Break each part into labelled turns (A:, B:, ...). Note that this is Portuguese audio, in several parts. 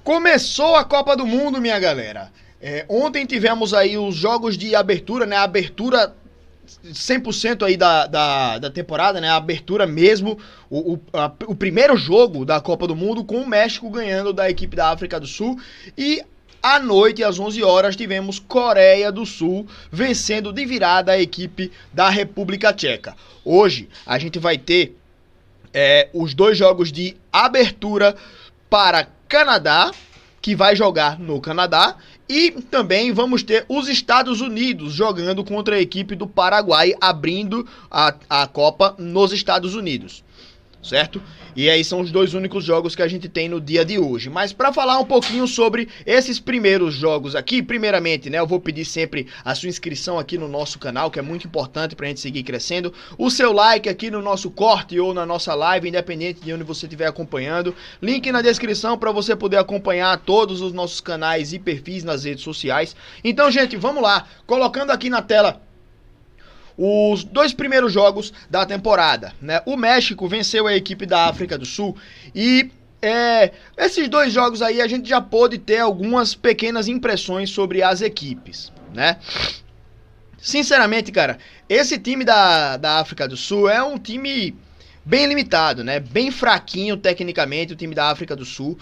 A: Começou a Copa do Mundo, minha galera. Ontem tivemos aí os jogos de abertura, né? A abertura 100% aí da temporada, né? A abertura mesmo, o primeiro jogo da Copa do Mundo com o México ganhando da equipe da África do Sul. E à noite, às 11 horas, tivemos Coreia do Sul vencendo de virada a equipe da República Tcheca. Hoje a gente vai ter os dois jogos de abertura para Canadá, que vai jogar no Canadá, e também vamos ter os Estados Unidos jogando contra a equipe do Paraguai, abrindo a Copa nos Estados Unidos, certo? E aí são os dois únicos jogos que a gente tem no dia de hoje. Mas para falar um pouquinho sobre esses primeiros jogos aqui, primeiramente, né, eu vou pedir sempre a sua inscrição aqui no nosso canal, que é muito importante pra gente seguir crescendo, o seu like aqui no nosso corte ou na nossa live, independente de onde você estiver acompanhando, link na descrição para você poder acompanhar todos os nossos canais e perfis nas redes sociais. Então, gente, vamos lá, colocando aqui na tela os dois primeiros jogos da temporada, né? O México venceu a equipe da África do Sul e esses dois jogos aí a gente já pôde ter algumas pequenas impressões sobre as equipes, né? Sinceramente, cara, esse time da África do Sul é um time bem limitado, né? Bem fraquinho tecnicamente, o time da África do Sul.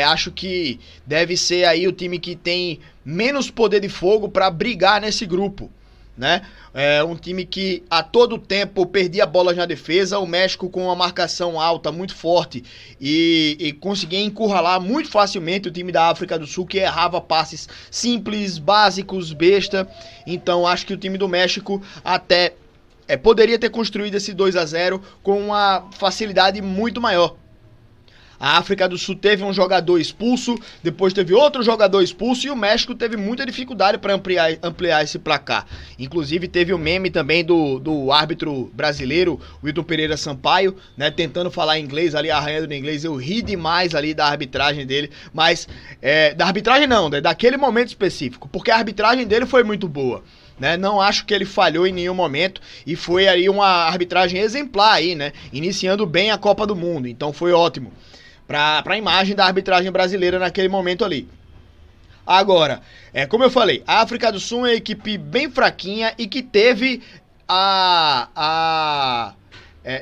A: Acho que deve ser aí o time que tem menos poder de fogo para brigar nesse grupo, né? Um time que a todo tempo perdia bolas na defesa, o México com uma marcação alta muito forte e conseguia encurralar muito facilmente o time da África do Sul, que errava passes simples, básicos, besta. Então acho que o time do México até poderia ter construído esse 2-0 com uma facilidade muito maior. A África do Sul teve um jogador expulso, depois teve outro jogador expulso e o México teve muita dificuldade para ampliar esse placar. Inclusive teve o meme também do árbitro brasileiro, Wilton Pereira Sampaio, né, tentando falar inglês ali, arranhando no inglês. Eu ri demais ali da arbitragem dele, mas da arbitragem não, né, daquele momento específico, porque a arbitragem dele foi muito boa. Né? Não acho que ele falhou em nenhum momento e foi aí uma arbitragem exemplar aí, né, iniciando bem a Copa do Mundo, então foi ótimo para a imagem da arbitragem brasileira naquele momento ali. Agora, como eu falei, a África do Sul é uma equipe bem fraquinha e que teve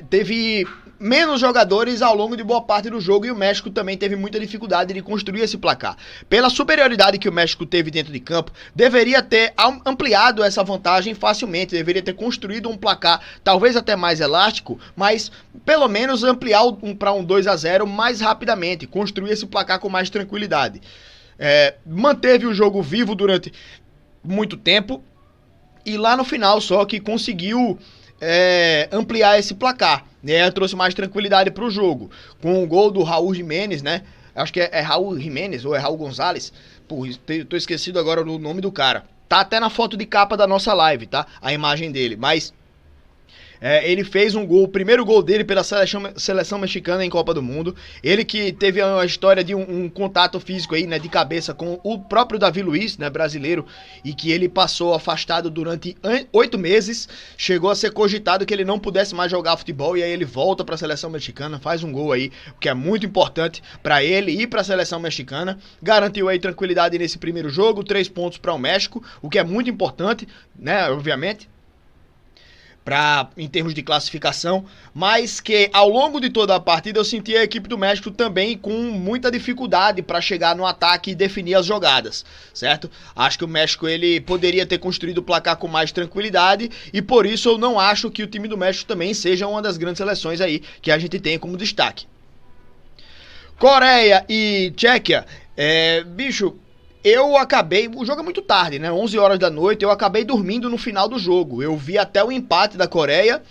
A: teve menos jogadores ao longo de boa parte do jogo, e o México também teve muita dificuldade de construir esse placar. Pela superioridade que o México teve dentro de campo, deveria ter ampliado essa vantagem facilmente, deveria ter construído um placar talvez até mais elástico, mas pelo menos ampliar para um 2-0 mais rapidamente, construir esse placar com mais tranquilidade. Manteve o jogo vivo durante muito tempo e lá no final só que conseguiu ampliar esse placar, né? Trouxe mais tranquilidade para o jogo, com o gol do Raul Jiménez, né? Acho que é Raul Jiménez ou é Raul Gonzalez. Pô, tô esquecido agora do nome do cara. Tá até na foto de capa da nossa live, tá? A imagem dele, mas ele fez um gol, o primeiro gol dele pela seleção mexicana em Copa do Mundo. Ele que teve a história de um contato físico aí, né, de cabeça com o próprio Davi Luiz, né, brasileiro, e que ele passou afastado durante 8 meses. Chegou a ser cogitado que ele não pudesse mais jogar futebol, e aí ele volta para a seleção mexicana, faz um gol aí, o que é muito importante para ele e para a seleção mexicana. Garantiu aí tranquilidade nesse primeiro jogo, 3 pontos para o México, o que é muito importante, né, obviamente, em termos de classificação, mas que ao longo de toda a partida eu senti a equipe do México também com muita dificuldade para chegar no ataque e definir as jogadas, certo? Acho que o México ele poderia ter construído o placar com mais tranquilidade e por isso eu não acho que o time do México também seja uma das grandes seleções aí que a gente tem como destaque. Coreia e Tchequia, bicho, o jogo é muito tarde, né, 11 horas da noite, eu acabei dormindo no final do jogo. Eu vi até o empate da Coreia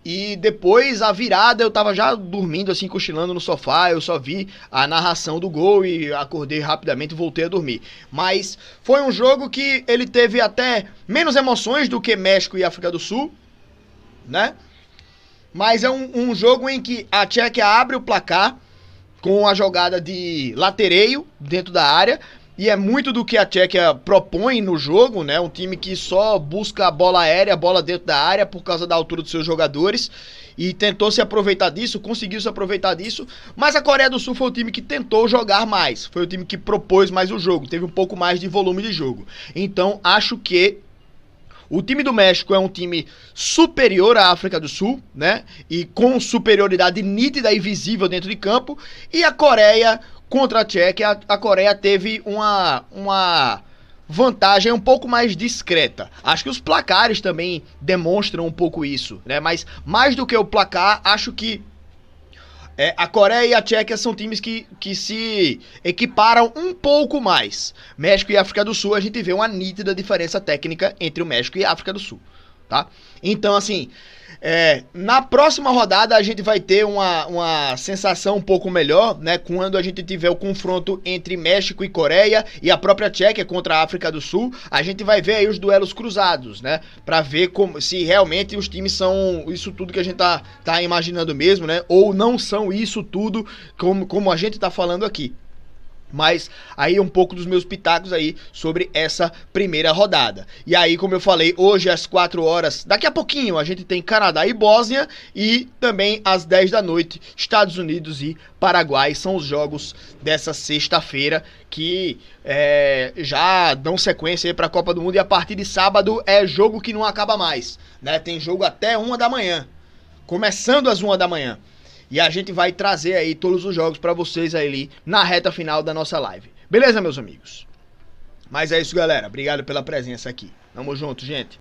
A: e depois a virada eu tava já dormindo assim, cochilando no sofá. Eu só vi a narração do gol e acordei rapidamente e voltei a dormir. Mas foi um jogo que ele teve até menos emoções do que México e África do Sul, né? Mas é um jogo em que a Tchequia abre o placar com a jogada de latereio dentro da área. E é muito do que a Tchequia propõe no jogo, né? Um time que só busca a bola aérea, a bola dentro da área por causa da altura dos seus jogadores. e tentou se aproveitar disso, conseguiu se aproveitar disso, mas a Coreia do Sul foi o time que tentou jogar mais, foi o time que propôs mais o jogo, teve um pouco mais de volume de jogo. Então acho que o time do México é um time superior à África do Sul, né? E com superioridade nítida e visível dentro de campo. E a Coreia contra a Tchequia, a Coreia teve uma vantagem um pouco mais discreta. Acho que os placares também demonstram um pouco isso, né? Mas mais do que o placar, acho que a Coreia e a Tchequia são times que se equiparam um pouco mais. México e África do Sul, a gente vê uma nítida diferença técnica entre o México e a África do Sul, tá? Então, assim, na próxima rodada a gente vai ter uma sensação um pouco melhor, né? Quando a gente tiver o confronto entre México e Coreia e a própria Tchequia contra a África do Sul, a gente vai ver aí os duelos cruzados, né? Pra ver se realmente os times são isso tudo que a gente tá imaginando mesmo, né? Ou não são isso tudo como a gente tá falando aqui. Mas aí um pouco dos meus pitacos aí sobre essa primeira rodada. E aí, como eu falei, hoje às 4 horas, daqui a pouquinho, a gente tem Canadá e Bósnia. E também às 10 da noite, Estados Unidos e Paraguai. São os jogos dessa sexta-feira que já dão sequência aí para a Copa do Mundo. E a partir de sábado é jogo que não acaba mais, né? Tem jogo até 1 da manhã, começando às 1 da manhã. E a gente vai trazer aí todos os jogos pra vocês aí na reta final da nossa live. Beleza, meus amigos? Mas é isso, galera. Obrigado pela presença aqui. Tamo junto, gente.